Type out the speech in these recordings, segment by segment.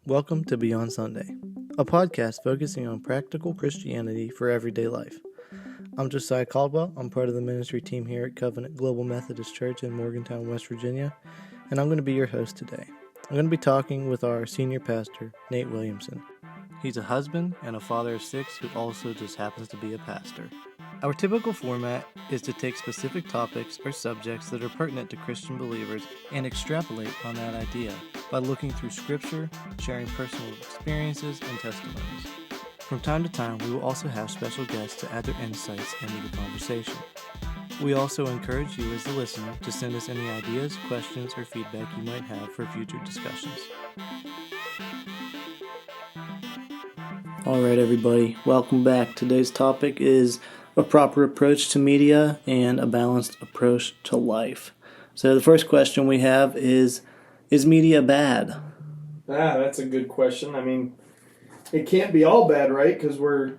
Welcome to Beyond Sunday, a podcast focusing on practical Christianity for everyday life. I'm Josiah Caldwell. I'm part of the ministry team here at Covenant Global Methodist Church in Morgantown, West Virginia, and I'm going to be your host today. I'm going to be talking with our senior pastor, Nate Williamson. He's a husband and a father of 6 who also just happens to be a pastor. Our typical format is to take specific topics or subjects that are pertinent to Christian believers and extrapolate on that idea by looking through Scripture, sharing personal experiences and testimonies. From time to time, we will also have special guests to add their insights into the conversation. We also encourage you as the listener to send us any ideas, questions, or feedback you might have for future discussions. All right, everybody, welcome back. Today's topic is a proper approach to media and a balanced approach to life. So the first question we have is media bad? That's a good question. I mean, it can't be all bad, right? Because we're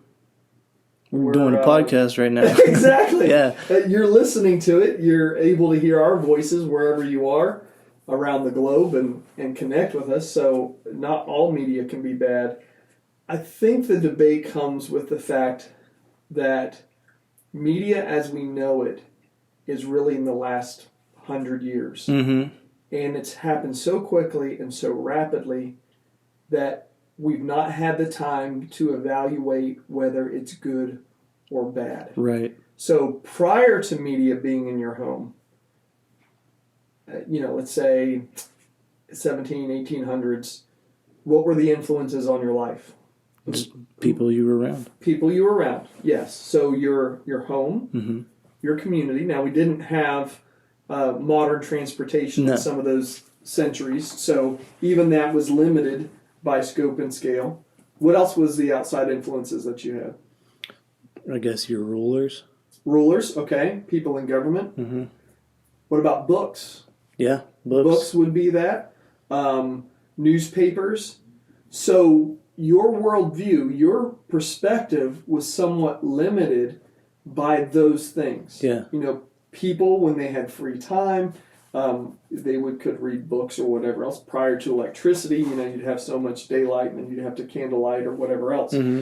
doing a podcast right now. Exactly. Yeah. You're listening to it. You're able to hear our voices wherever you are around the globe and connect with us. So not all media can be bad. I think the debate comes with the fact that media as we know it is really in the last 100 years. Mm-hmm. And it's happened so quickly and so rapidly that we've not had the time to evaluate whether it's good or bad. Right. So prior to media being in your home, let's say 1800s, what were the influences on your life? Just people you were around. People you were around, yes. So your home, mm-hmm. your community. Now, we didn't have modern transportation in some of those centuries, so even that was limited by scope and scale. What else was the outside influences that you had? I guess your rulers. Rulers, okay. People in government. Mm-hmm. What about books? Yeah, books. Books would be that. Newspapers. So your worldview, your perspective was somewhat limited by those things. Yeah. People, when they had free time, they could read books or whatever else. Prior to electricity, you'd have so much daylight and then you'd have to candlelight or whatever else. Mm-hmm.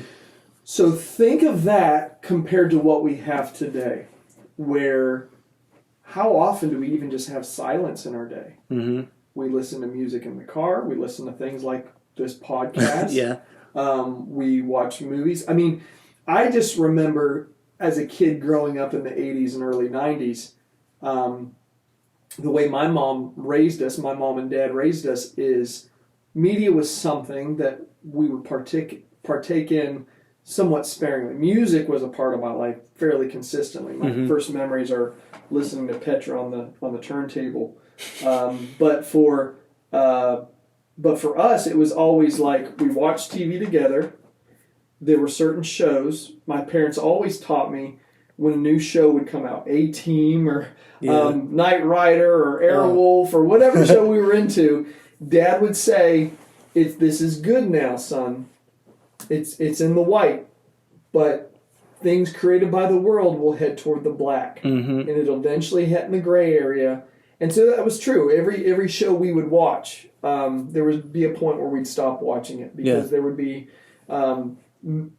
So think of that compared to what we have today, where how often do we even just have silence in our day? Mm-hmm. We listen to music in the car. We listen to things like this podcast. Yeah. We watch movies. I mean, I just remember as a kid growing up in the 80s and early 90s, the way my mom and dad raised us is media was something that we would partake in somewhat sparingly. Music was a part of my life fairly consistently. My mm-hmm. first memories are listening to Petra on the turntable. But for us, it was always like we watched TV together. There were certain shows. My parents always taught me when a new show would come out, A-Team or Knight Rider or Airwolf or whatever show we were into, Dad would say, "This is good now, son. It's in the white, but things created by the world will head toward the black, mm-hmm. and it'll eventually head in the gray area." And so that was true. Every show we would watch, there would be a point where we'd stop watching it because there would be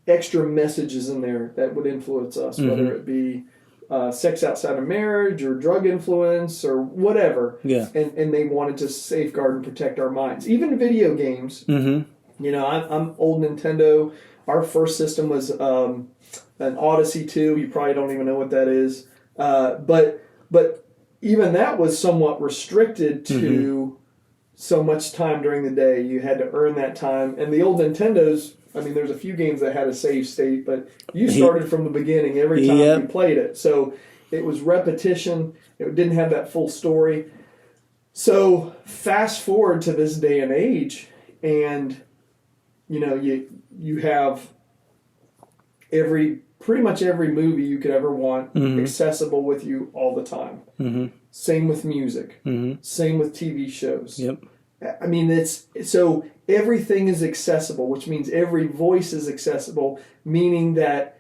extra messages in there that would influence us, mm-hmm. whether it be sex outside of marriage or drug influence or whatever. Yeah. And they wanted to safeguard and protect our minds. Even video games. Mm-hmm. I'm old Nintendo. Our first system was an Odyssey 2. You probably don't even know what that is. But even that was somewhat restricted to mm-hmm. so much time during the day. You had to earn that time. And the old Nintendos, I mean, there's a few games that had a save state, but you started from the beginning every time you played it. So it was repetition. It didn't have that full story. So fast forward to this day and age, and you have pretty much every movie you could ever want mm-hmm. accessible with you all the time. Mm-hmm. Same with music. Mm-hmm. Same with TV shows. Yep. I mean, so everything is accessible, which means every voice is accessible, meaning that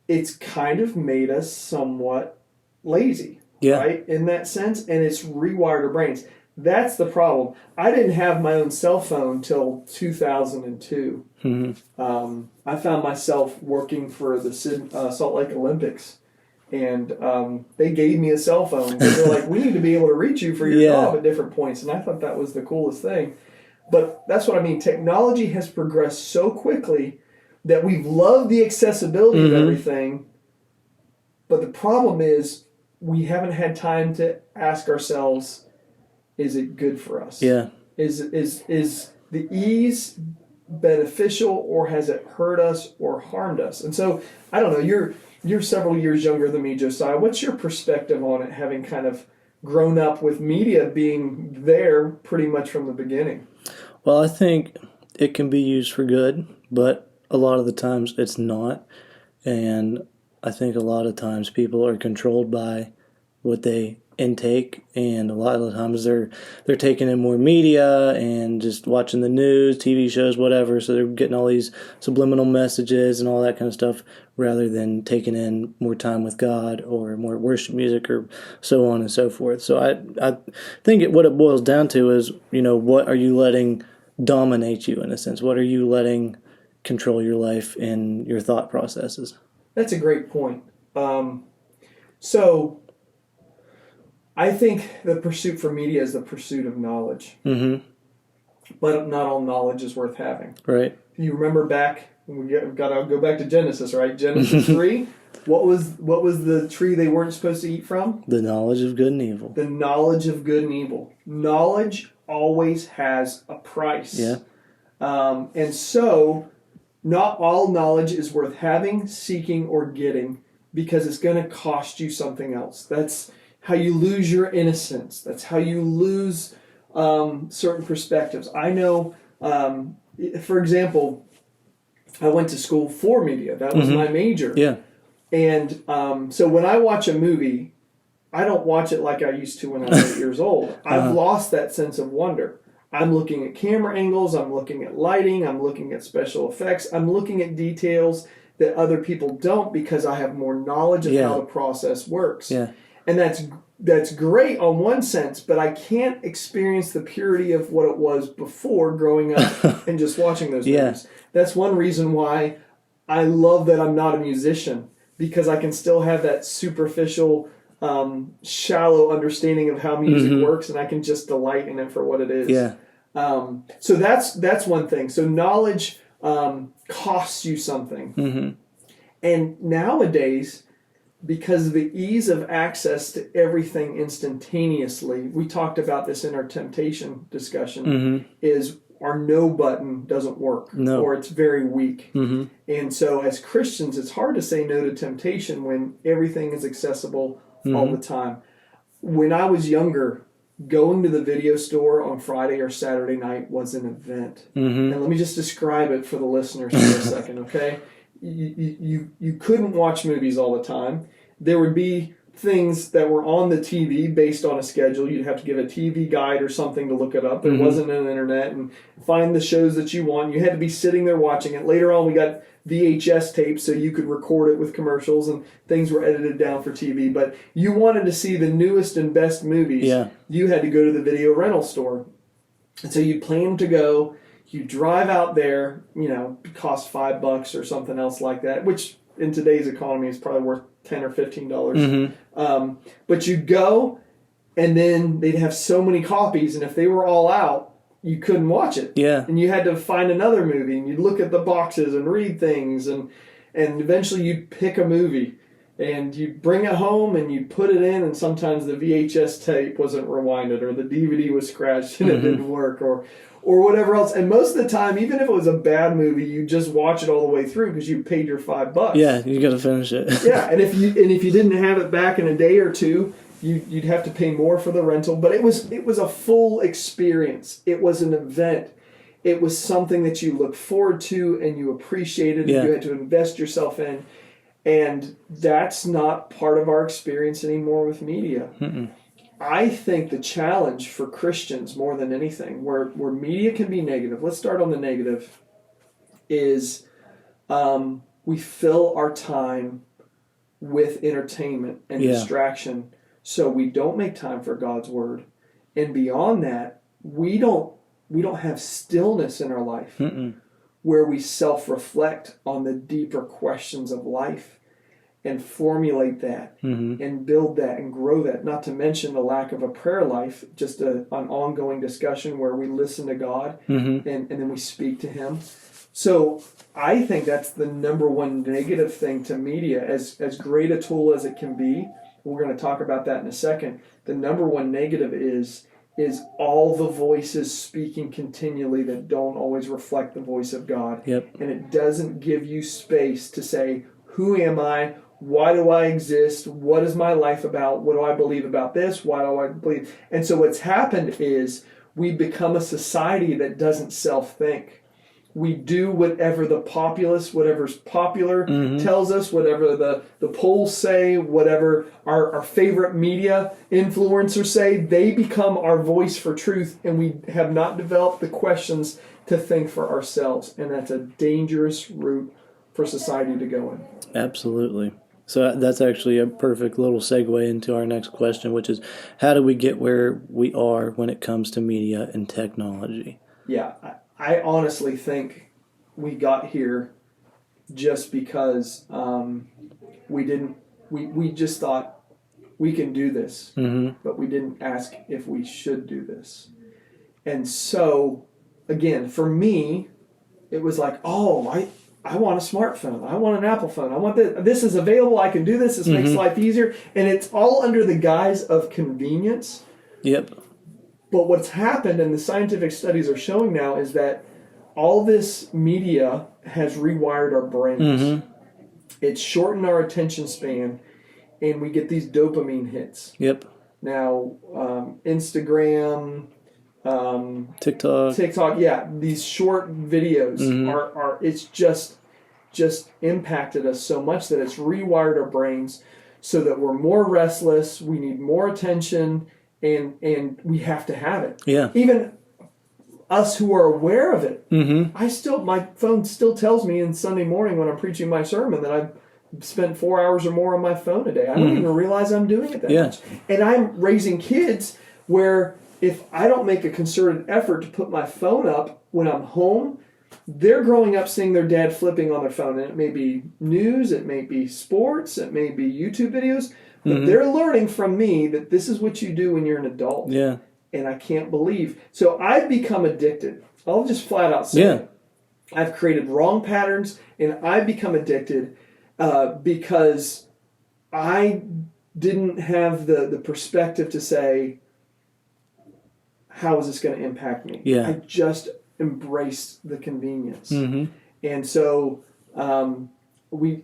it's kind of made us somewhat lazy, right, in that sense, and it's rewired our brains. That's the problem. I didn't have my own cell phone till 2002. I found myself working for the Salt Lake Olympics, and they gave me a cell phone. They're like, we need to be able to reach you for your job at different points, and I thought that was the coolest thing. But that's what I mean. Technology has progressed so quickly that we've loved the accessibility of everything, but the problem is we haven't had time to ask ourselves, is it good for us? Yeah. Is the ease beneficial, or has it hurt us or harmed us? And so, I don't know, you're several years younger than me, Josiah. What's your perspective on it, having kind of grown up with media being there pretty much from the beginning? Well, I think it can be used for good, but a lot of the times it's not. And I think a lot of times people are controlled by what they intake, and a lot of the times they're taking in more media and just watching the news, TV shows, whatever, so they're getting all these subliminal messages and all that kind of stuff rather than taking in more time with God or more worship music or so on and so forth. So I think what it boils down to is, what are you letting dominate you in a sense? What are you letting control your life and your thought processes? That's a great point. So I think the pursuit for media is the pursuit of knowledge. But not all knowledge is worth having. Right. You remember back, we've got to go back to Genesis, right? Genesis 3, what was the tree they weren't supposed to eat from? The knowledge of good and evil. The knowledge of good and evil. Knowledge always has a price. Yeah. And so, not all knowledge is worth having, seeking, or getting, because it's going to cost you something else. That's how you lose your innocence. That's how you lose certain perspectives. I know, for example, I went to school for media. That was my major. Yeah. And so when I watch a movie, I don't watch it like I used to when I was 8 years old. I've lost that sense of wonder. I'm looking at camera angles, I'm looking at lighting, I'm looking at special effects, I'm looking at details that other people don't, because I have more knowledge of how the process works. Yeah. And that's great on one sense, but I can't experience the purity of what it was before growing up and just watching those movies. That's one reason why I love that I'm not a musician, because I can still have that superficial, shallow understanding of how music works, and I can just delight in it for what it is. Yeah. So that's one thing. So knowledge costs you something. And nowadays, because of the ease of access to everything instantaneously, we talked about this in our temptation discussion, is our no button doesn't work, or it's very weak. And so as Christians, it's hard to say no to temptation when everything is accessible all the time. When I was younger, going to the video store on Friday or Saturday night was an event. And let me just describe it for the listeners for a second, okay? You couldn't watch movies all the time. There would be things that were on the TV based on a schedule. You'd have to give a TV guide or something to look it up. There wasn't an internet, and find the shows that you want. You had to be sitting there watching it. Later on, we got VHS tapes, so you could record it with commercials, and things were edited down for TV. But you wanted to see the newest and best movies. You had to go to the video rental store. And so you'd plan to go. You drive out there, it costs $5 or something else like that, which in today's economy is probably worth $10 or $15. But you'd go, and then they'd have so many copies, and if they were all out, you couldn't watch it. And you had to find another movie, and you'd look at the boxes and read things, and eventually you'd pick a movie, and you'd bring it home, and you'd put it in, and sometimes the VHS tape wasn't rewinded, or the DVD was scratched and it didn't work, or whatever else. And most of the time, even if it was a bad movie, you just watch it all the way through because you paid your $5. Yeah, you got to finish it. And if you didn't have it back in a day or two, you'd have to pay more for the rental. But it was a full experience. It was an event. It was something that you looked forward to and you appreciated, and you had to invest yourself in. And that's not part of our experience anymore with media. I think the challenge for Christians, more than anything, where media can be negative, let's start on the negative, is we fill our time with entertainment and distraction, so we don't make time for God's Word. And beyond that, we don't have stillness in our life where we self-reflect on the deeper questions of life and formulate that and build that and grow that. Not to mention the lack of a prayer life, just an ongoing discussion where we listen to God and then we speak to Him. So I think that's the number one negative thing to media, as great a tool as it can be. We're going to talk about that in a second. The number one negative is all the voices speaking continually that don't always reflect the voice of God. Yep. And it doesn't give you space to say, who am I? Why do I exist? What is my life about? What do I believe about this? Why do I believe? And so what's happened is we become a society that doesn't self-think. We do whatever the populace, whatever's popular tells us, whatever the polls say, whatever our favorite media influencers say. They become our voice for truth, and we have not developed the questions to think for ourselves. And that's a dangerous route for society to go in. Absolutely. So that's actually a perfect little segue into our next question, which is, how do we get where we are when it comes to media and technology? Yeah, I honestly think we got here just because we just thought we can do this, but we didn't ask if we should do this. And so, again, for me, it was like, oh, I want a smartphone. I want an Apple phone. I want this. This is available. I can do this. This makes life easier. And it's all under the guise of convenience. Yep. But what's happened, and the scientific studies are showing now, is that all this media has rewired our brains. It's shortened our attention span, and we get these dopamine hits. Yep. Now, Instagram, TikTok, yeah, these short videos are it's just impacted us so much that it's rewired our brains so that we're more restless, we need more attention, and we have to have it. Yeah. Even us who are aware of it, my phone still tells me in Sunday morning when I'm preaching my sermon that I've spent 4 hours or more on my phone a day. I don't even realize I'm doing it that much. And I'm raising kids where if I don't make a concerted effort to put my phone up when I'm home, they're growing up seeing their dad flipping on their phone. And it may be news, it may be sports, it may be YouTube videos, but they're learning from me that this is what you do when you're an adult. Yeah. And I can't believe. So I've become addicted. I'll just flat out say it. I've created wrong patterns, and I've become addicted because I didn't have the perspective to say, how is this going to impact me? Yeah. I just embraced the convenience. And so we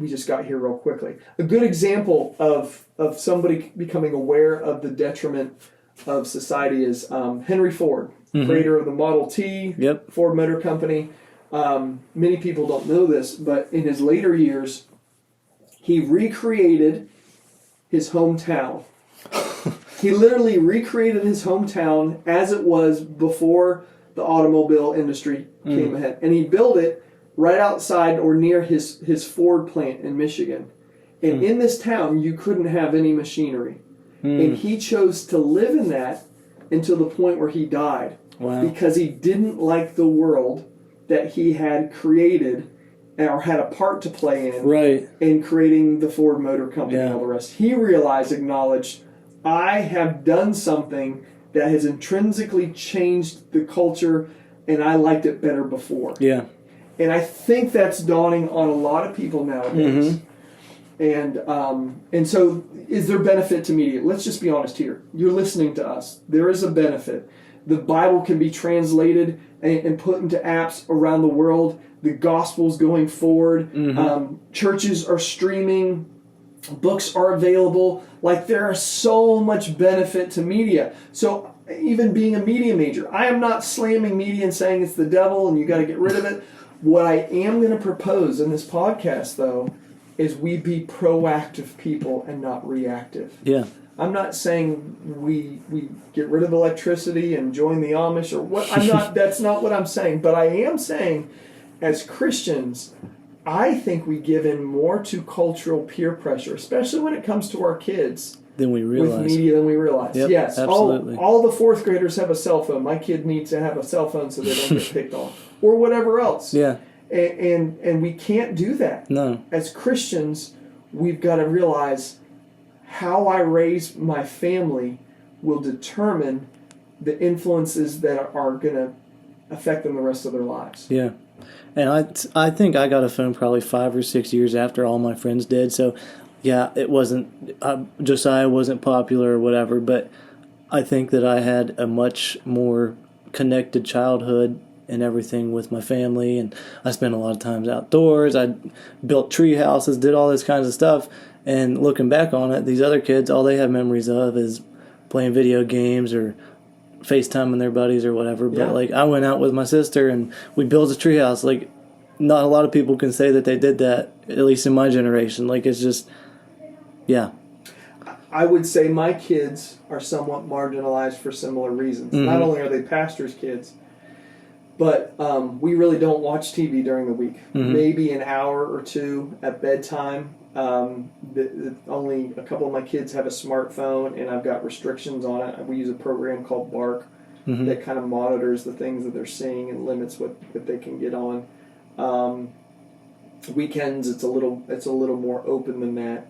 just got here real quickly. A good example of somebody becoming aware of the detriment of society is Henry Ford, creator of the Model T, Ford Motor Company. Many people don't know this, but in his later years, he recreated his hometown. He literally recreated his hometown as it was before the automobile industry came ahead. And he built it right outside or near his Ford plant in Michigan. And in this town, you couldn't have any machinery. And he chose to live in that until the point where he died. Wow. Because he didn't like the world that he had created or had a part to play in creating the Ford Motor Company and all the rest. He acknowledged, I have done something that has intrinsically changed the culture, and I liked it better before. Yeah. And I think that's dawning on a lot of people nowadays. And so is there benefit to media? Let's just be honest here. You're listening to us. There is a benefit. The Bible can be translated and put into apps around the world. The gospel's going forward. Churches are streaming. Books are available. Like, there is so much benefit to media. So even being a media major, I am not slamming media and saying it's the devil and you got to get rid of it. What I am going to propose in this podcast, though, is we be proactive people and not reactive. Yeah. I'm not saying we get rid of electricity and join the Amish or what. That's not what I'm saying. But I am saying, as Christians, I think we give in more to cultural peer pressure, especially when it comes to our kids, than we realize. With media than we realize. Yep, yes, absolutely. all the fourth graders have a cell phone. My kid needs to have a cell phone so they don't get picked on, or whatever else. Yeah. And we can't do that. No. As Christians, we've got to realize how I raise my family will determine the influences that are going to affect them the rest of their lives. Yeah. And I think I got a phone probably 5 or 6 years after all my friends did. So, yeah, it wasn't, Josiah wasn't popular or whatever, but I think that I had a much more connected childhood and everything with my family. And I spent a lot of times outdoors. I built tree houses, did all this kinds of stuff. And looking back on it, these other kids, all they have memories of is playing video games or FaceTiming their buddies or whatever. But, like, I went out with my sister and we built a treehouse. Like, not a lot of people can say that they did that, at least in my generation. Like, it's just, yeah. I would say my kids are somewhat marginalized for similar reasons. Mm-hmm. Not only are they pastors' kids, but we really don't watch TV during the week. Mm-hmm. Maybe an hour or two at bedtime. Only a couple of my kids have a smartphone, and I've got restrictions on it. We use a program called Bark Mm-hmm. that kind of monitors the things that they're seeing and limits what they can get on. Weekends, it's a little more open than that.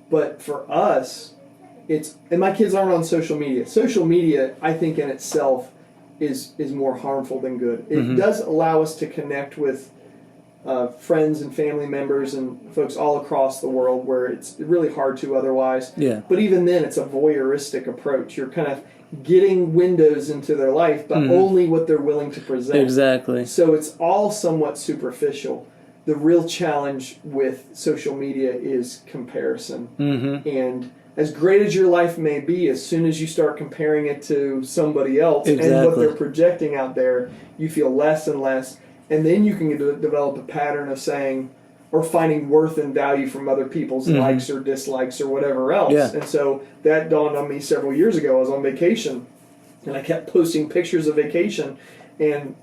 But for us, and my kids aren't on social media. Social media, I think in itself, is more harmful than good. It Mm-hmm. does allow us to connect with friends and family members and folks all across the world where it's really hard to otherwise. Yeah. But even then, it's a voyeuristic approach. You're kind of getting windows into their life, but only what they're willing to present. Exactly. So it's all somewhat superficial. The real challenge with social media is comparison. Mm-hmm. And as great as your life may be, as soon as you start comparing it to somebody else and what Exactly. they're projecting out there, you feel less and less. And then you can develop a pattern of saying, or finding worth and value from other people's likes or dislikes or whatever else. Yeah. And so that dawned on me several years ago. I was on vacation, and I kept posting pictures of vacation, and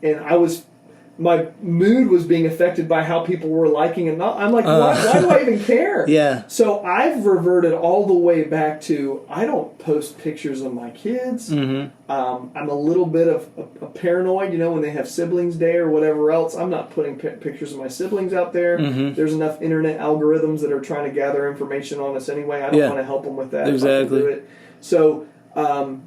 my mood was being affected by how people were liking and not. I'm like, why do I even care? Yeah. So I've reverted all the way back to I don't post pictures of my kids. Mm-hmm. I'm a little bit of a paranoid, when they have siblings day or whatever else. I'm not putting pictures of my siblings out there. Mm-hmm. There's enough internet algorithms that are trying to gather information on us anyway. I don't want to help them with that. Exactly. If I can do it. So,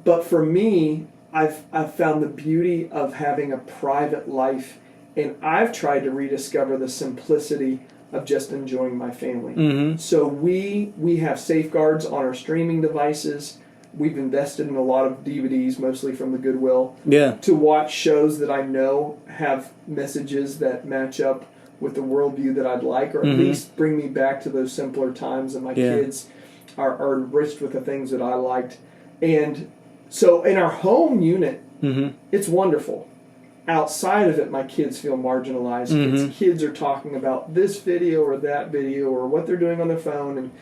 but for me, I've found the beauty of having a private life. And I've tried to rediscover the simplicity of just enjoying my family. Mm-hmm. So we have safeguards on our streaming devices. We've invested in a lot of DVDs, mostly from the Goodwill, to watch shows that I know have messages that match up with the worldview that I'd like, or at least bring me back to those simpler times, and my kids are enriched with the things that I liked. And so in our home unit, it's wonderful. Outside of it, my kids feel marginalized. Kids are talking about this video or that video or what they're doing on their phone,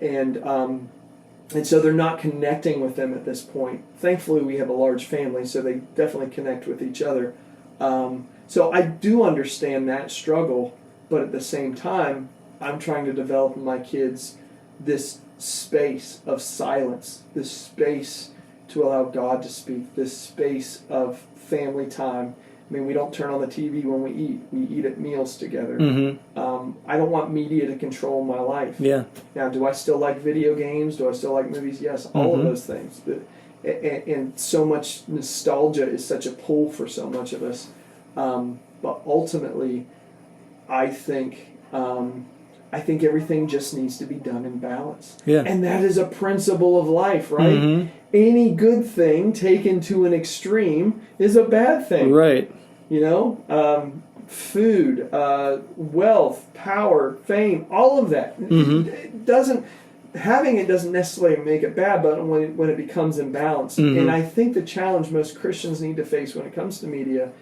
and so they're not connecting with them at this point. Thankfully, we have a large family, so they definitely connect with each other. So I do understand that struggle, but at the same time, I'm trying to develop in my kids this space of silence, this space to allow God to speak, this space of family time. I mean, we don't turn on the TV when we eat. We eat at meals together. I don't want media to control my life. Yeah. Now, do I still like video games? Do I still like movies? Yes, all of those things. And so much nostalgia is such a pull for so much of us. But ultimately, I think everything just needs to be done in balance. Yeah. And that is a principle of life, right? Any good thing taken to an extreme is a bad thing. Right. Food, wealth, power, fame, all of that. Having it doesn't necessarily make it bad, but when it becomes imbalanced. And I think the challenge most Christians need to face when it comes to media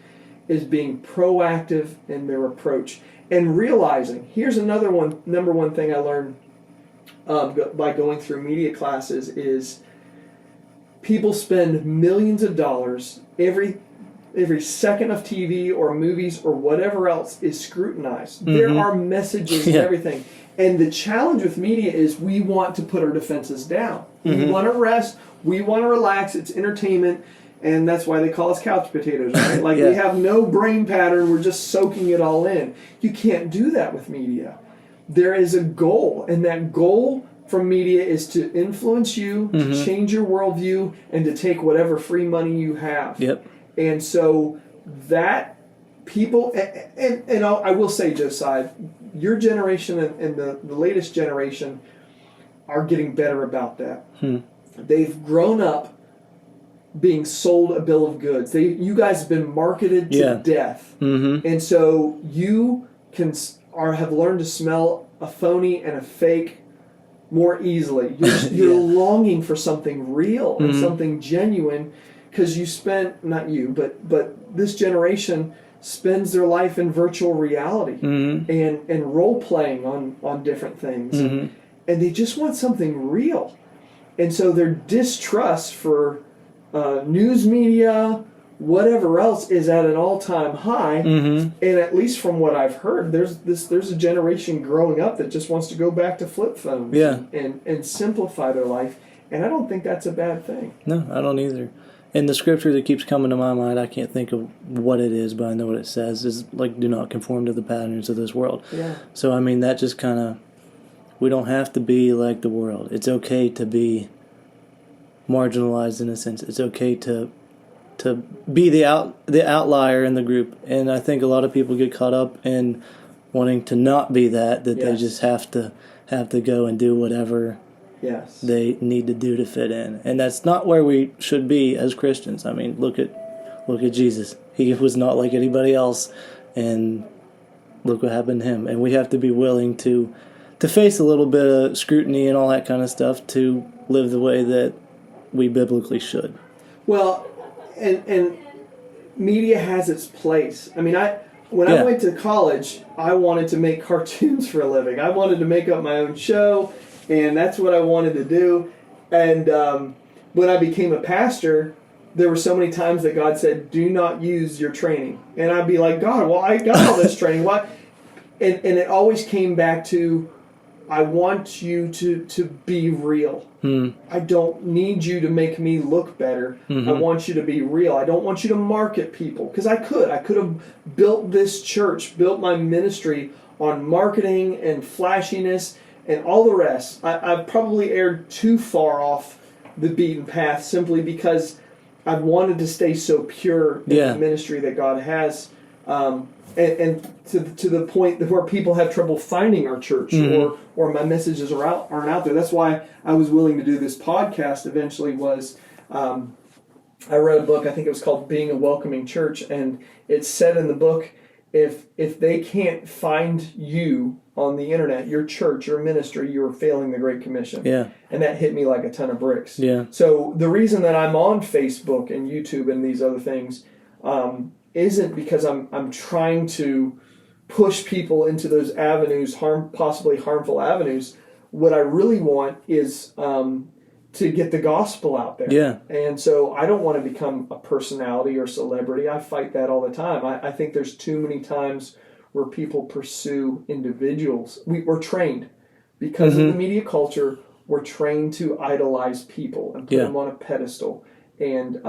is being proactive in their approach and realizing, here's another number one thing I learned by going through media classes is people spend millions of dollars every every second of TV or movies or whatever else is scrutinized. There are messages and everything. And the challenge with media is we want to put our defenses down. We want to rest. We want to relax. It's entertainment. And that's why they call us couch potatoes, right? Like we have no brain pattern. We're just soaking it all in. You can't do that with media. There is a goal. And that goal from media is to influence you, to change your worldview, and to take whatever free money you have. Yep. And so that people, and I will say, Josiah, your generation and the latest generation are getting better about that. They've grown up being sold a bill of goods. You guys have been marketed to death. And so you have learned to smell a phony and a fake more easily. You're longing for something real and something genuine, because you spent, not you, but this generation spends their life in virtual reality and role playing on different things. And they just want something real. And so their distrust for news media, whatever else, is at an all-time high. And at least from what I've heard, there's a generation growing up that just wants to go back to flip phones and simplify their life. And I don't think that's a bad thing. No, I don't either. And the scripture that keeps coming to my mind, I can't think of what it is, but I know what it says, is like, do not conform to the patterns of this world. Yeah. So, I mean, that just kind of, we don't have to be like the world. It's okay to be marginalized in a sense. It's okay to be the outlier in the group. And I think a lot of people get caught up in wanting to not be that they just have to go and do whatever they need to do to fit in. And that's not where we should be as Christians. I mean, look at Jesus. He was not like anybody else, and look what happened to him. And we have to be willing to face a little bit of scrutiny and all that kind of stuff to live the way that we biblically should. Well, and media has its place. I mean, when I went to college, I wanted to make cartoons for a living. I wanted to make up my own show, and that's what I wanted to do. And when I became a pastor, there were so many times that God said, do not use your training. And I'd be like, God, well, I got all this training. Why? And it always came back to, I want you to be real. I don't need you to make me look better. I want you to be real. I don't want you to market people, because I could have built this church, built my ministry on marketing and flashiness and all the rest. I've probably erred too far off the beaten path simply because I've wanted to stay so pure in the ministry that God has. And to the point where people have trouble finding our church, or my messages aren't out there. That's why I was willing to do this podcast eventually. I read a book, I think it was called Being a Welcoming Church, and it said in the book, if they can't find you on the internet, your church, your ministry, you're failing the Great Commission. Yeah. And that hit me like a ton of bricks. Yeah. So the reason that I'm on Facebook and YouTube and these other things isn't because I'm trying to push people into those avenues, possibly harmful avenues. What I really want is to get the gospel out there. Yeah. And so I don't want to become a personality or celebrity. I fight that all the time. I think there's too many times where people pursue individuals. We're trained because of the media culture. We're trained to idolize people and put them on a pedestal. And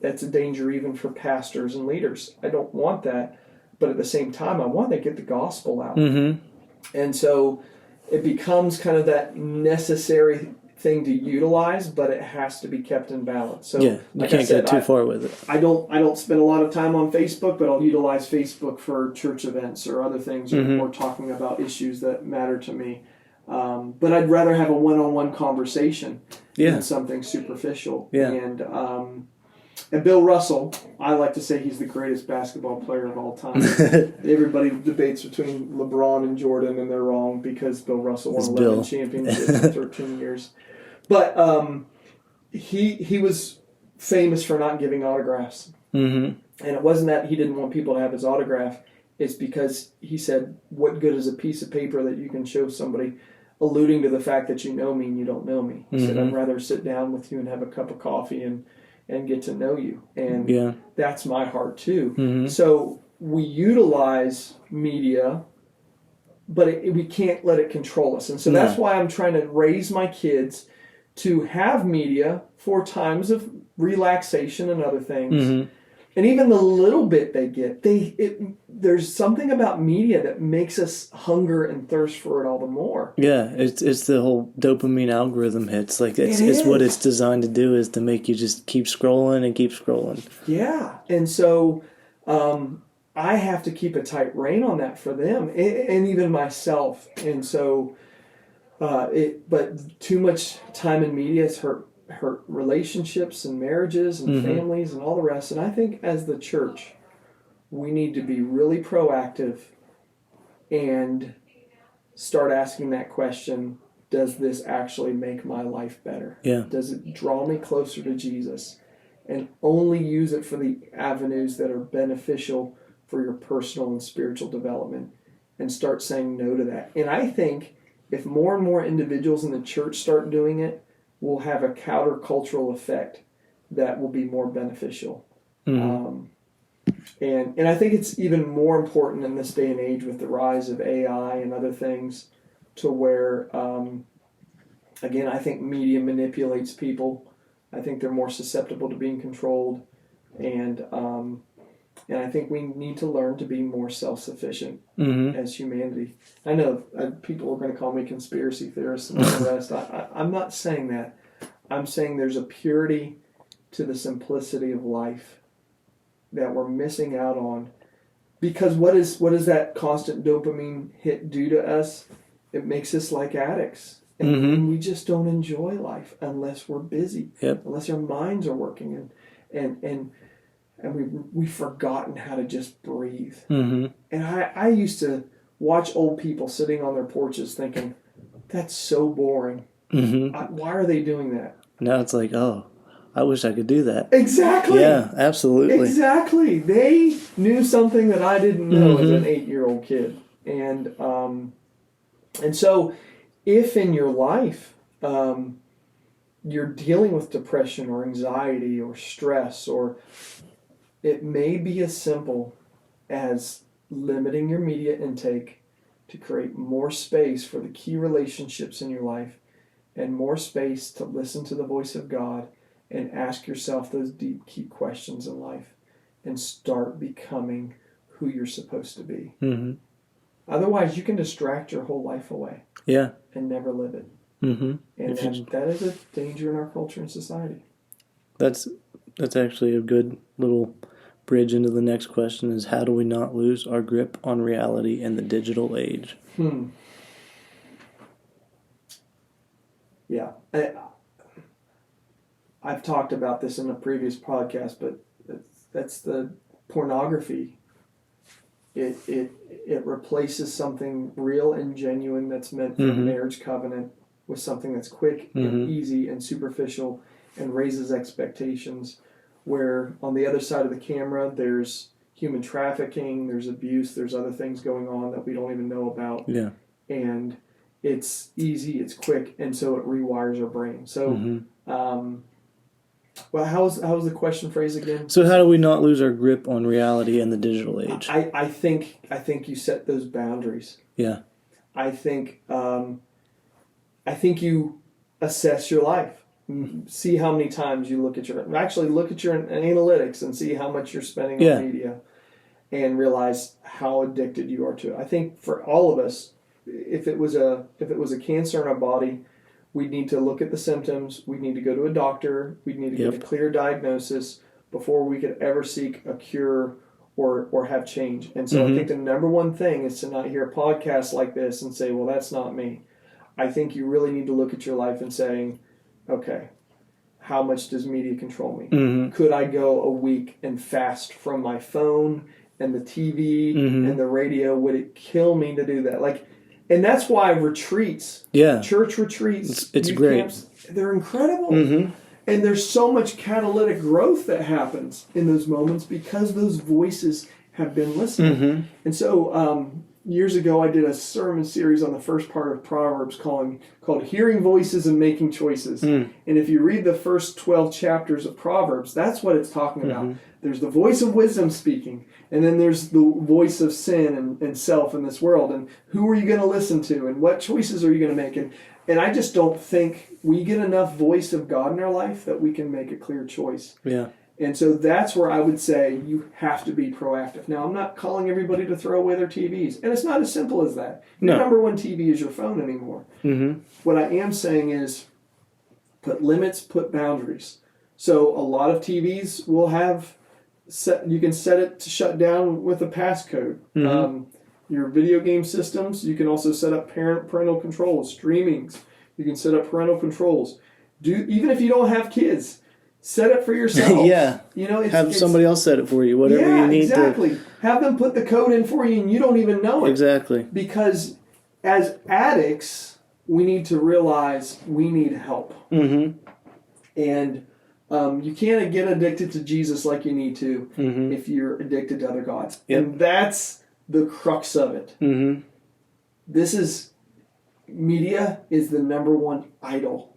that's a danger even for pastors and leaders. I don't want that. But at the same time, I want to get the gospel out. And so it becomes kind of that necessary thing to utilize, but it has to be kept in balance. So you can't get too far with it. I don't spend a lot of time on Facebook, but I'll utilize Facebook for church events or other things or talking about issues that matter to me. But I'd rather have a one-on-one conversation than something superficial. And Bill Russell, I like to say he's the greatest basketball player of all time. Everybody debates between LeBron and Jordan, and they're wrong because Bill Russell won 11 championships in 13 years. But he was famous for not giving autographs. And it wasn't that he didn't want people to have his autograph. It's because he said, what good is a piece of paper that you can show somebody, alluding to the fact that you know me and you don't know me. He said, I'd rather sit down with you and have a cup of coffee and and get to know you. And Yeah. that's my heart too. Mm-hmm. So we utilize media, but we can't let it control us. And so that's why I'm trying to raise my kids to have media for times of relaxation and other things. Mm-hmm. And even the little bit they get, there's something about media that makes us hunger and thirst for it all the more. Yeah, it's the whole dopamine algorithm hits. Like it's what it's designed to do, is to make you just keep scrolling and keep scrolling. Yeah, and so I have to keep a tight rein on that for them, and even myself. And so, but too much time in media has hurt relationships and marriages and families and all the rest. And I think as the church, we need to be really proactive and start asking that question: does this actually make my life better? Yeah. Does it draw me closer to Jesus? And only use it for the avenues that are beneficial for your personal and spiritual development, and start saying no to that. And I think if more and more individuals in the church start doing it, we'll have a countercultural effect that will be more beneficial. And I think it's even more important in this day and age with the rise of AI and other things, to where, again, I think media manipulates people. I think they're more susceptible to being controlled, and I think we need to learn to be more self-sufficient as humanity. I know people are going to call me conspiracy theorist and all the rest. I'm not saying that. I'm saying there's a purity to the simplicity of life that we're missing out on, because what does that constant dopamine hit do to us? It makes us like addicts. And we just don't enjoy life unless we're busy, unless our minds are working, and we've forgotten how to just breathe. And I used to watch old people sitting on their porches thinking, that's so boring. Why are they doing that? Now it's like, oh, I wish I could do that. Exactly. Yeah, absolutely. Exactly. They knew something that I didn't know as an 8-year-old kid. And so if in your life you're dealing with depression or anxiety or stress, or it may be as simple as limiting your media intake to create more space for the key relationships in your life, and more space to listen to the voice of God and ask yourself those deep key questions in life, and start becoming who you're supposed to be. Otherwise, you can distract your whole life away. Yeah. And never live it. And that is a danger in our culture and society. That's actually a good little bridge into the next question: is how do we not lose our grip on reality in the digital age? Yeah. I've talked about this in a previous podcast, but that's the pornography. It replaces something real and genuine that's meant for a marriage covenant with something that's quick and easy and superficial, and raises expectations, where on the other side of the camera there's human trafficking, there's abuse, there's other things going on that we don't even know about. Yeah. And it's easy, it's quick, and so it rewires our brain. So, well, how's the question phrased again? So how do we not lose our grip on reality in the digital age? I think you set those boundaries. Yeah. I think you assess your life. See how many times you look at your analytics and see how much you're spending on media, and realize how addicted you are to it. I think for all of us, if it was a cancer in our body, we'd need to look at the symptoms. We'd need to go to a doctor. We'd need to get a clear diagnosis before we could ever seek a cure or have change. And so I think the number one thing is to not hear a podcast like this and say, well, that's not me. I think you really need to look at your life and saying, okay, how much does media control me? Could I go a week and fast from my phone and the TV and the radio? Would it kill me to do that? And that's why retreats, church retreats, it's great. Camps, they're incredible. And there's so much catalytic growth that happens in those moments because those voices have been listening. And so years ago I did a sermon series on the first part of Proverbs called Hearing Voices and Making Choices. And if you read the first 12 chapters of Proverbs, that's what it's talking about. There's the voice of wisdom speaking, and then there's the voice of sin and self in this world. And who are you going to listen to, and what choices are you going to make? And I just don't think we get enough voice of God in our life that we can make a clear choice. Yeah. And so that's where I would say you have to be proactive. Now, I'm not calling everybody to throw away their TVs. And it's not as simple as that. Your number one TV is your phone anymore. What I am saying is put limits, put boundaries. So a lot of TVs will have, you can set it to shut down with a passcode. Your video game systems, you can also set up parental controls. Streamings, you can set up parental controls. Even if you don't have kids, set it for yourself. Have somebody else set it for you. Whatever you need exactly. Have them put the code in for you and you don't even know it. Exactly. Because as addicts, we need to realize we need help. And you can't get addicted to Jesus like you need to if you're addicted to other gods. And that's the crux of it. Media is the number one idol.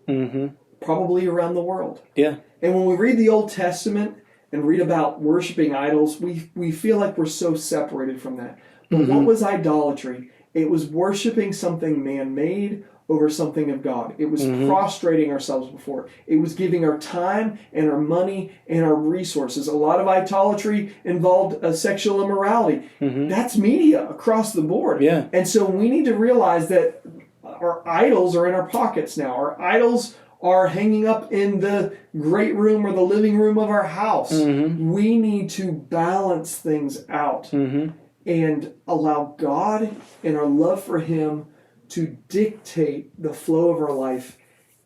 Probably around the world. And when we read the Old Testament and read about worshiping idols, we feel like we're so separated from that. But what was idolatry? It was worshiping something man-made over something of God. It was prostrating ourselves before. It was giving our time and our money and our resources. A lot of idolatry involved sexual immorality. That's media across the board. And so we need to realize that our idols are in our pockets now. Our idols are hanging up in the great room or the living room of our house. We need to balance things out and allow God and our love for Him to dictate the flow of our life.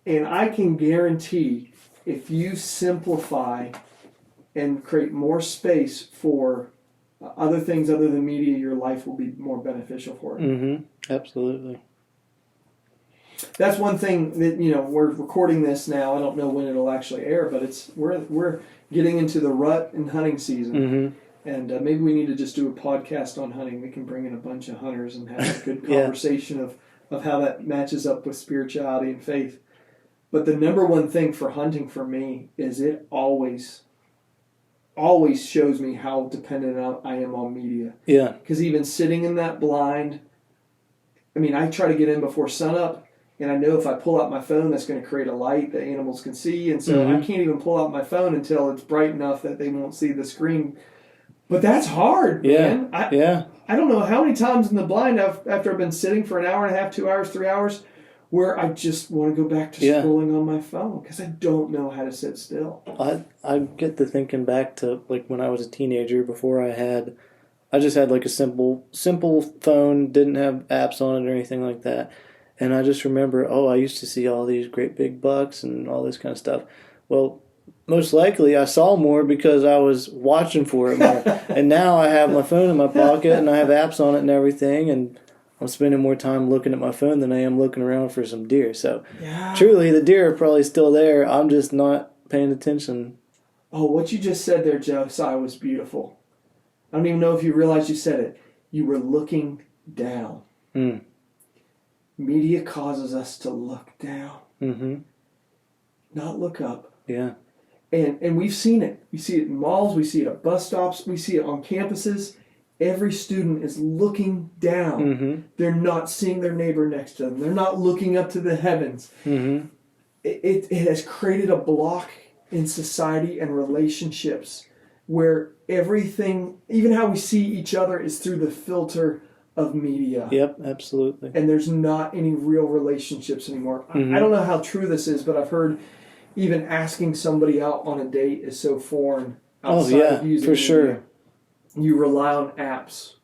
And I can guarantee if you simplify and create more space for other things other than media, your life will be more beneficial for it. Absolutely. That's one thing that, we're recording this now. I don't know when it'll actually air, but we're getting into the rut in hunting season. And maybe we need to just do a podcast on hunting. We can bring in a bunch of hunters and have a good conversation of how that matches up with spirituality and faith. But the number one thing for hunting for me is it always shows me how dependent I am on media. Because even sitting in that blind, I try to get in before sunup. And I know if I pull out my phone, that's going to create a light that animals can see. And so I can't even pull out my phone until it's bright enough that they won't see the screen. But that's hard, man. I don't know how many times in the blind after I've been sitting for an hour and a half, 2 hours, 3 hours, where I just want to go back to scrolling on my phone because I don't know how to sit still. I get to thinking back to like when I was a teenager before I just had like a simple phone, didn't have apps on it or anything like that. And I just remember, I used to see all these great big bucks and all this kind of stuff. Well, most likely I saw more because I was watching for it more. And now I have my phone in my pocket and I have apps on it and everything. And I'm spending more time looking at my phone than I am looking around for some deer. So truly, the deer are probably still there. I'm just not paying attention. Oh, what you just said there, Josiah, was beautiful. I don't even know if you realized you said it. You were looking down. Media causes us to look down, not look up. And we've seen it. We see it in malls. We see it at bus stops. We see it on campuses. Every student is looking down. They're not seeing their neighbor next to them. They're not looking up to the heavens. It has created a block in society and relationships where everything, even how we see each other, is through the filter of media. Yep, absolutely. And there's not any real relationships anymore. I don't know how true this is, but I've heard even asking somebody out on a date is so foreign outside of using for media. sure. You rely on apps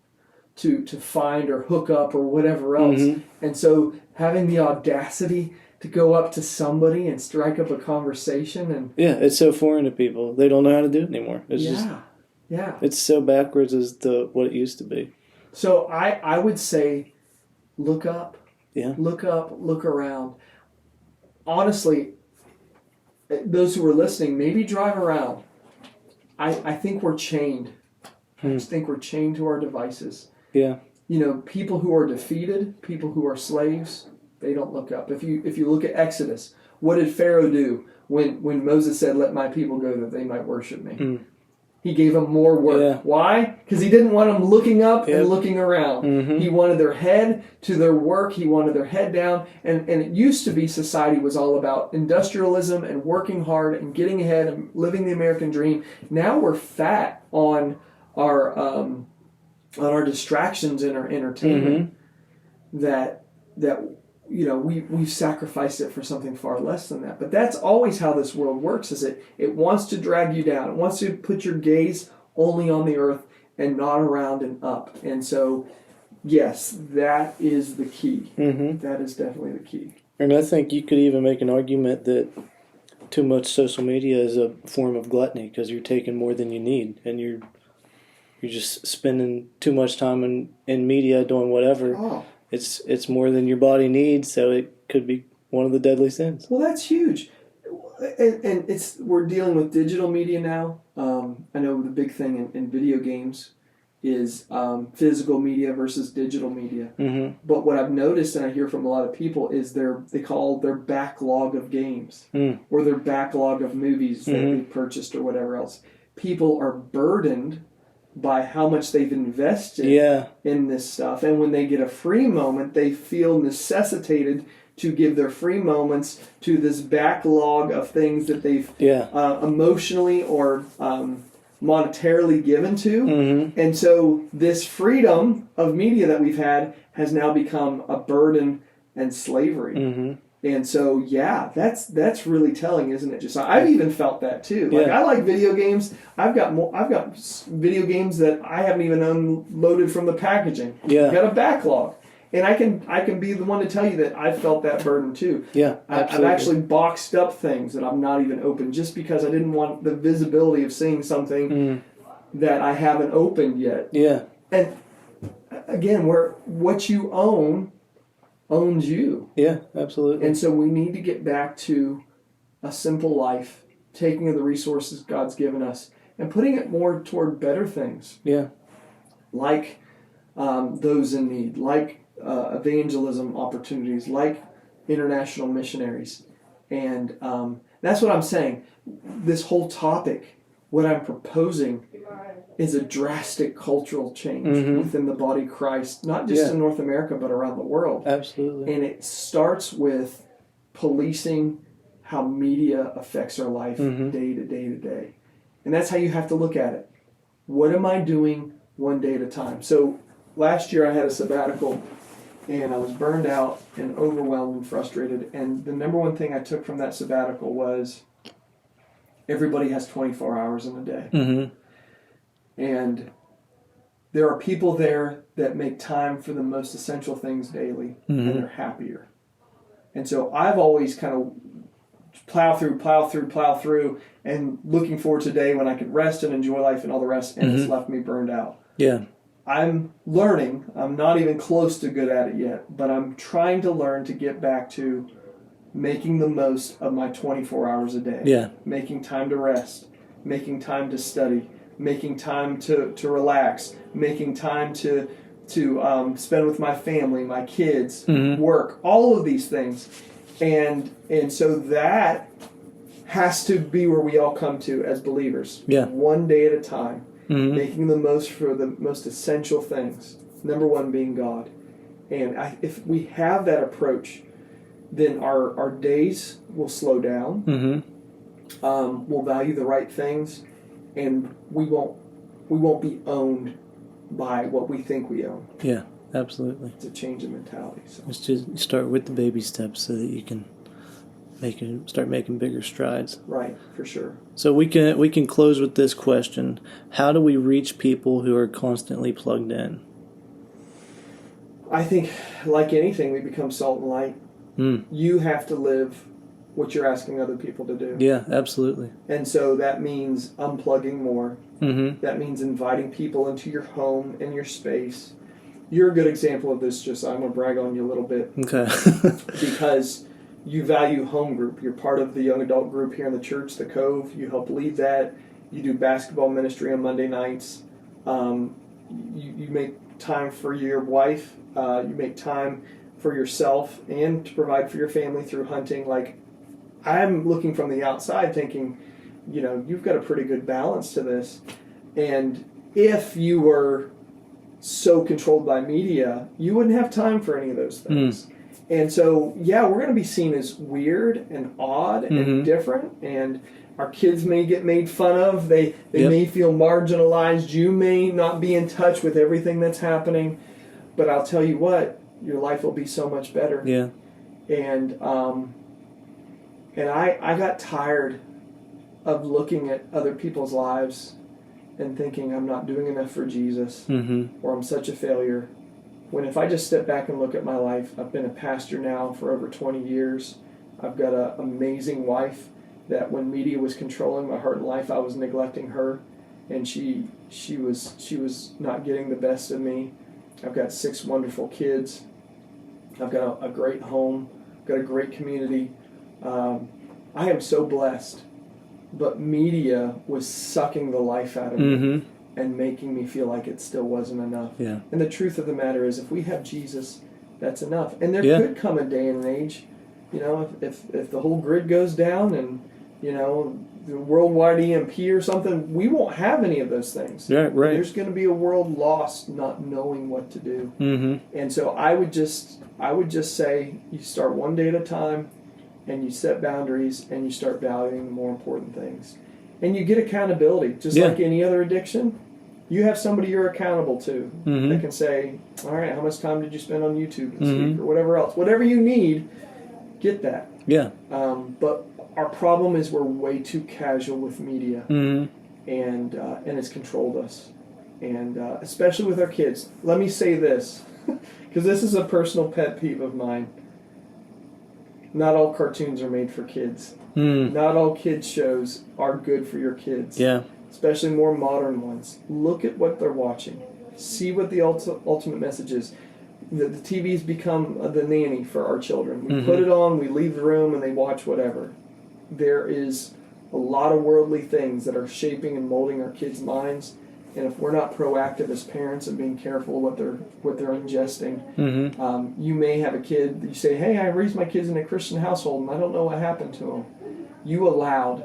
to find or hook up or whatever else. And so having the audacity to go up to somebody and strike up a conversation and it's so foreign to people. They don't know how to do it anymore. It's just it's so backwards as to what it used to be. So I would say look up. Look up, look around. Honestly, those who are listening, maybe drive around. I think we're chained. I just think we're chained to our devices. people who are defeated, people who are slaves, they don't look up. If you look at Exodus, what did Pharaoh do when Moses said, "Let my people go that they might worship me"? Mm. He gave them more work. Yeah. Why? Because he didn't want them looking up and looking around. Mm-hmm. He wanted their head to their work. He wanted their head down. And it used to be society was all about industrialism and working hard and getting ahead and living the American dream. Now we're fat on our distractions and our entertainment. Mm-hmm. We've sacrificed it for something far less than that. But that's always how this world works, is it wants to drag you down. It wants to put your gaze only on the earth and not around and up. And so, yes, that is the key. Mm-hmm. That is definitely the key. And I think you could even make an argument that too much social media is a form of gluttony, because you're taking more than you need, and you're just spending too much time in media doing whatever. Oh. It's more than your body needs, so it could be one of the deadly sins. Well, that's huge, and we're dealing with digital media now. I know the big thing in video games is physical media versus digital media. Mm-hmm. But what I've noticed, and I hear from a lot of people, is they call their backlog of games or their backlog of movies that they purchased or whatever else. People are burdened by how much they've invested in this stuff. And when they get a free moment, they feel necessitated to give their free moments to this backlog of things that they've emotionally or monetarily given to. Mm-hmm. And so this freedom of media that we've had has now become a burden and slavery. Mm-hmm. And so, that's really telling, isn't it? Just I've even felt that too. Like I like video games. I've got video games that I haven't even unloaded from the packaging. Yeah, got a backlog, and I can be the one to tell you that I felt that burden too. Yeah, I've actually boxed up things that I'm not even opened just because I didn't want the visibility of seeing something that I haven't opened yet. Yeah, and again, what you own owns you. Yeah, absolutely. And so we need to get back to a simple life, taking of the resources God's given us and putting it more toward better things. Yeah. Like those in need, like evangelism opportunities, like international missionaries. And that's what I'm saying. This whole topic, what I'm proposing, is a drastic cultural change within the body of Christ, not just in North America, but around the world. Absolutely. And it starts with policing how media affects our life day to day to day. And that's how you have to look at it. What am I doing one day at a time? So last year I had a sabbatical, and I was burned out and overwhelmed and frustrated. And the number one thing I took from that sabbatical was everybody has 24 hours in a day. Mm-hmm. And there are people there that make time for the most essential things daily, and they're happier. And so I've always kind of plow through, and looking forward to today when I could rest and enjoy life and all the rest, and it's left me burned out. Yeah. I'm learning. I'm not even close to good at it yet, but I'm trying to learn to get back to making the most of my 24 hours a day. Yeah. Making time to rest, making time to study, making time to relax, making time to spend with my family, my kids, work, all of these things. And so that has to be where we all come to as believers. Yeah. One day at a time, making the most for the most essential things. Number one being God. And if we have that approach, then our days will slow down. We'll value the right things. And we won't be owned by what we think we own. Yeah, absolutely. It's a change in mentality. So. Let's just start with the baby steps so that you can start making bigger strides. Right, for sure. So we can close with this question: how do we reach people who are constantly plugged in? I think, like anything, we become salt and light. You have to live what you're asking other people to do. Yeah, absolutely. And so that means unplugging more. That means inviting people into your home and your space. You're a good example of this, just I'm going to brag on you a little bit. Okay. Because you value home group. You're part of the young adult group here in the church, the Cove. You help lead that. You do basketball ministry on Monday nights. you make time for your wife, you make time for yourself, and to provide for your family through hunting. Like, I'm looking from the outside thinking, you've got a pretty good balance to this. And if you were so controlled by media, you wouldn't have time for any of those things. And so, yeah, we're going to be seen as weird and odd and different, and our kids may get made fun of. They may feel marginalized. You may not be in touch with everything that's happening, but I'll tell you what, your life will be so much better. Yeah. And I got tired of looking at other people's lives and thinking I'm not doing enough for Jesus, or I'm such a failure. When if I just step back and look at my life, I've been a pastor now for over 20 years. I've got an amazing wife that when media was controlling my heart and life, I was neglecting her, and she was not getting the best of me. I've got 6 wonderful kids. I've got a great home. I've got a great community. I am so blessed. But media was sucking the life out of me and making me feel like it still wasn't enough. Yeah. And the truth of the matter is, if we have Jesus, that's enough. And there could come a day and an age, if the whole grid goes down and, the worldwide EMP or something, we won't have any of those things. Yeah, right. There's going to be a world lost not knowing what to do. And so I would just say, you start one day at a time, and you set boundaries, and you start valuing the more important things. And you get accountability. Just like any other addiction, you have somebody you're accountable to that can say, all right, how much time did you spend on YouTube this week, or whatever else. Whatever you need, get that. Yeah. But our problem is we're way too casual with media, and it's controlled us. And especially with our kids. Let me say this, because this is a personal pet peeve of mine. Not all cartoons are made for kids. Not all kids shows are good for your kids. Yeah. Especially more modern ones. Look at what they're watching. See what the ultimate message is. The TV's become the nanny for our children. We put it on, we leave the room, and they watch whatever. There is a lot of worldly things that are shaping and molding our kids' minds. And if we're not proactive as parents and being careful what they're ingesting, you may have a kid that you say, hey, I raised my kids in a Christian household and I don't know what happened to them. You allowed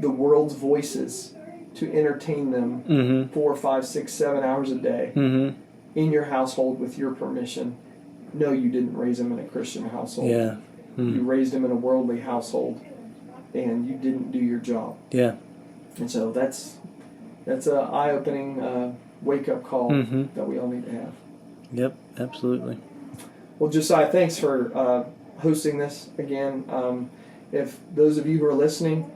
the world's voices to entertain them 4, 5, 6, 7 hours a day in your household with your permission. No, you didn't raise them in a Christian household. Yeah. You raised them in a worldly household, and you didn't do your job. Yeah. And so that's an eye-opening wake-up call that we all need to have. Yep, absolutely. Well, Josiah, thanks for hosting this again. If those of you who are listening,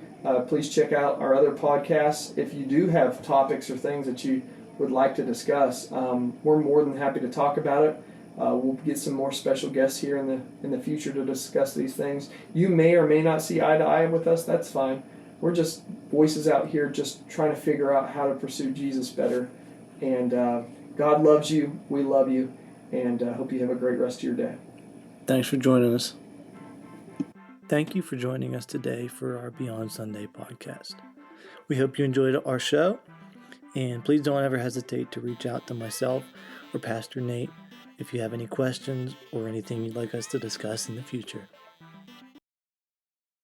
please check out our other podcasts. If you do have topics or things that you would like to discuss, we're more than happy to talk about it. We'll get some more special guests here in the future to discuss these things. You may or may not see eye to eye with us. That's fine. We're just voices out here just trying to figure out how to pursue Jesus better. And God loves you. We love you. And hope you have a great rest of your day. Thanks for joining us. Thank you for joining us today for our Beyond Sunday podcast. We hope you enjoyed our show. And please don't ever hesitate to reach out to myself or Pastor Nate if you have any questions or anything you'd like us to discuss in the future.